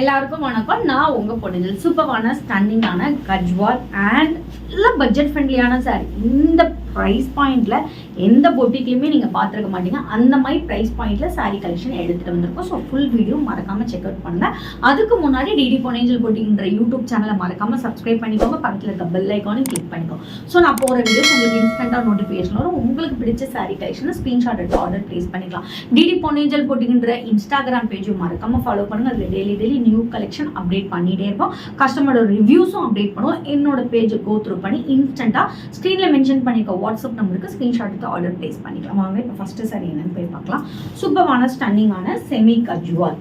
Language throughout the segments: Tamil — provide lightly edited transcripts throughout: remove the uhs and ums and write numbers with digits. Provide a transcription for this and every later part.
எல்லாருக்கும் வணக்கம். நான் உங்க பொண்ணுகள் சூப்பரான ஸ்டன்னிங்கான கஜ்வால் அண்ட் எல்லாம் பட்ஜெட் ஃப்ரெண்ட்லியான சாரி. இந்த ப்ரைஸ் பாயிண்ட்ல எந்த பொட்டிக்லையுமே நீங்க பார்த்துருக்க மாட்டீங்க. அந்த மாதிரி ப்ரைஸ் பாயிண்ட்ல சாரி கலெக்ஷன் எடுத்துட்டு வந்திருக்கோம். ஸோ ஃபுல் வீடியோ மறக்காம செக் அவுட் பண்ணுங்க. அதுக்கு முன்னாடி டிடி பொன்னேஞ்சல் பொட்டிக்ன்ற யூடியூப் சேனலை மறக்காம சப்ஸ்கிரைப் பண்ணிக்கோங்க. பக்கத்தில் இருக்க பெல் ஐக்கானை கிளிக் பண்ணிக்கோங்க. ஸோ நான் போகிற வீடியோஸ் உங்களுக்கு இன்ஸ்டன்டாக நோட்டிஃபிகேஷன் வரும். உங்களுக்கு பிடிச்ச சாரி கலெக்ஷனை ஸ்க்ரீன்ஷாட் எடுத்து ஆர்டர் பிளேஸ் பண்ணிக்கலாம். டிடி பொன்னேஞ்சல் பொட்டிக்ன்ற இன்ஸ்டாகிராம் பேஜும் மறக்காம ஃபாலோ பண்ணுங்க. அதில் டெய்லி நியூ கலெக்ஷன் அப்டேட் பண்ணிட்டே இருப்போம். கஸ்டமரோட ரிவ்யூஸும் அப்டேட் பண்ணுவோம். என்னோட பேஜை கோ த்ரூ பண்ணி இன்ஸ்டன்ட்டாக ஸ்க்ரீனில் மென்ஷன் பண்ணிக்க வாட்ஸ்அப் நம்பருக்கு ஸ்க்ரீன்ஷாட் எடுத்து ஆர்டர் பிளேஸ் பண்ணிக்கலாம். வாங்க இப்போ ஃபஸ்ட்டு சாரி என்னன்னு போய் பார்க்கலாம். சூப்பரான ஸ்டன்னிங்கான செமி கஜுவல்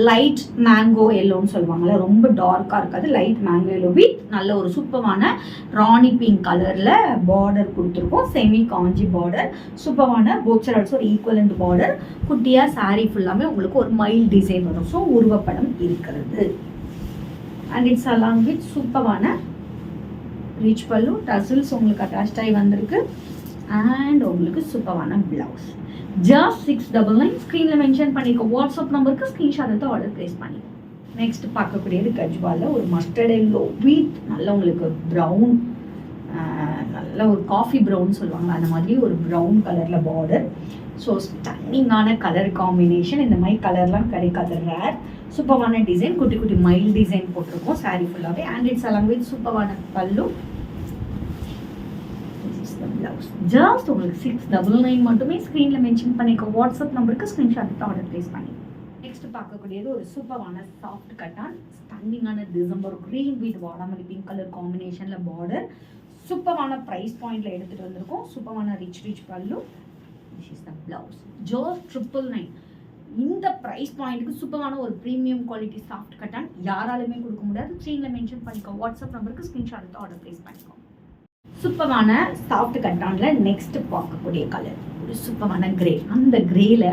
லைட் மேங்கோ எல்லோன்னு சொல்லுவாங்கல்ல, ரொம்ப டார்க்காக இருக்காது. லைட் மேங்கோ எல்லோ வித் நல்ல ஒரு சூப்பரான ராணி பிங்க் கலரில் பார்டர் கொடுத்துருக்கோம். செமி காஞ்சி பார்டர், சூப்பரான போத் சைடு ஆல்சோ ஒரு ஈக்குவலண்ட் பார்டர். குட்டியாக சாரீ ஃபுல்லாமே உங்களுக்கு ஒரு மைல் டிசைன் வரும். ஸோ உருவப்படம் இருக்கிறது. அண்ட் இட்ஸ் அலாங் வித் சூப்பரான ரிச் பல்லு, டசில்ஸ் உங்களுக்கு அட்டாச் ஆகி வந்திருக்கு. அண்ட் உங்களுக்கு சூப்பரான பிளவுஸ். ஜஸ்ட் 699 ஸ்க்ரீனில் மென்ஷன் பண்ணிக்க வாட்ஸ்அப் நம்பருக்கு ஸ்க்ரீன்ஷாட் எடுத்து ஆர்டர் பிளேஸ் பண்ணிக்கோ. நெக்ஸ்ட் பார்க்கக்கூடியது கஜ்வாலில் ஒரு மஸ்டர்ட் எல்லோ வித் நல்ல உங்களுக்கு ப்ரௌன், நல்ல ஒரு காஃபி ப்ரௌன் சொல்லுவாங்க, அந்த மாதிரி ஒரு ப்ரௌன் கலரில் பார்டர். ஸோ ஸ்டன்னிங்கான கலர் காம்பினேஷன். இந்த மாதிரி கலர்லாம் கிடைக்காது, ரேர். சூப்பரான டிசைன், குட்டி குட்டி மைல் டிசைன் போட்டிருக்கோம் சாரி ஃபுல்லாகவே. அண்ட் இட்ஸ் அலாங் வித் சூப்பரான பல்லு. ஜஸ்ட் உங்களுக்கு 699 மட்டுமே ஸ்க்ரீனில் மென்ஷன் பண்ணிக்க வாட்ஸ்அப் நம்பருக்கு ஸ்க்ரீன்ஷாட் எடுத்து ஆர்டர் பிளேஸ் பண்ணி. நெக்ஸ்ட் பார்க்கக்கூடியது ஒரு சூப்பரான சாஃப்ட் கட்டான் ஸ்டன்னிங்கான டிசம்பர் கிரீன் வித் வாடாமல்லி பிங்க் கலர் காம்பினேஷனில் பார்டர். சூப்பரான ப்ரைஸ் பாயிண்டில் எடுத்துகிட்டு வந்திருக்கோம். சூப்பரான ரிச் பல்லு. This is the blouse. Just 999. இந்த ப்ரைஸ் பாயிண்ட்டுக்கு சூப்பரான ஒரு ப்ரீமியம் குவாலிட்டி சாஃப்ட் கட்டான் யாராலுமே கொடுக்க முடியாது. ஸ்க்ரீனில் மென்ஷன் பண்ணிக்கோ வாட்ஸ்அப் நம்பருக்கு ஸ்க்ரீன்ஷாட் எடுத்து ஆர்டர் பிளேஸ் பண்ணிக்கோ. சூப்பரான சாஃப்ட் கட்டானில் நெக்ஸ்ட் பார்க்கக்கூடிய கலர் ஒரு சூப்பரான கிரே. அந்த கிரேல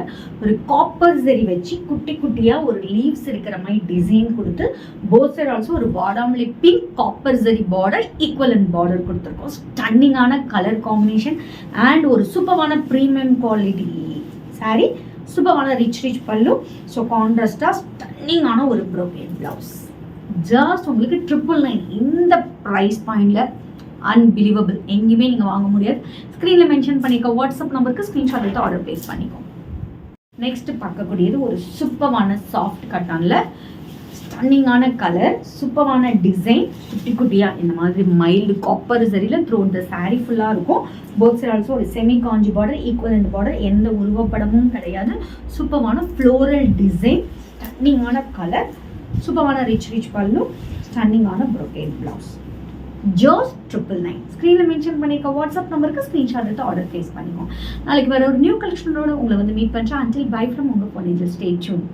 ஒரு காப்பர் ஜெரி வச்சு குட்டி குட்டியாக ஒரு லீவ்ஸ் இருக்கிற மாதிரி டிசைன் கொடுத்து போத் சைடு ஆல்சோ ஒரு வாடாமல்லி பிங்க் காப்பர் ஜெரி பார்டர், ஈக்குவலண்ட் பார்டர் கொடுத்துருக்கோம். ஸ்டன்னிங்கான கலர் காம்பினேஷன் அண்ட் ஒரு சூப்பரான ப்ரீமியம் குவாலிட்டி சாரி. சூப்பரான ரிச் பல்லு. ஸோ கான்ட்ராஸ்டாக ஸ்டன்னிங்கான ஒரு ப்ரோக்கேட் பிளவுஸ். ஜஸ்ட் உங்களுக்கு 999. இந்த ப்ரைஸ் பாயிண்டில் அன்பிலீவபிள், எங்கேயுமே நீங்கள் வாங்க முடியாது. ஸ்க்ரீனில் மென்ஷன் பண்ணிக்க வாட்ஸ்அப் நம்பருக்கு ஸ்க்ரீன்ஷாட் எடுத்து ஆர்டர் பிளேஸ் பண்ணிக்கோ. நெக்ஸ்ட் பார்க்கக்கூடியது ஒரு சூப்பரான சாஃப்ட் கட்டானில் ஸ்டன்னிங்கான கலர், சூப்பரான டிசைன், குட்டி குட்டியாக இந்த மாதிரி மைல்டு காப்பர் சரியில் த்ரூ இந்த சாரீ ஃபுல்லாக இருக்கும். போத் சைடு ஆல்சோ ஒரு செமி காஞ்சி பார்டர், ஈக்குவலண்ட் பார்டர், எந்த உருவப்படமும் கிடையாது. சூப்பரான ஃப்ளோரல் டிசைன், ஸ்டன்னிங்கான கலர், சூப்பரான ரிச் பல்லு, ஸ்டன்னிங்கான ப்ரோக்கேட் பிளவுஸ். ஜஸ்ட் 999 ஸ்க்ரீனில் மென்ஷன் பண்ணிக்க வாட்ஸ்அப் நம்பருக்கு ஸ்க்ரீன்ஷாட் எடுத்து ஆர்டர் பிளேஸ் பண்ணிக்கோங்க. நாளைக்கு வேறு ஒரு நியூ கலெக்ஷனோட உங்களை வந்து மீட் பண்ணுறேன். அன்டில் பை ஃப்ரம் உங்கள் பொன்னேஞ்சல். Stay tune.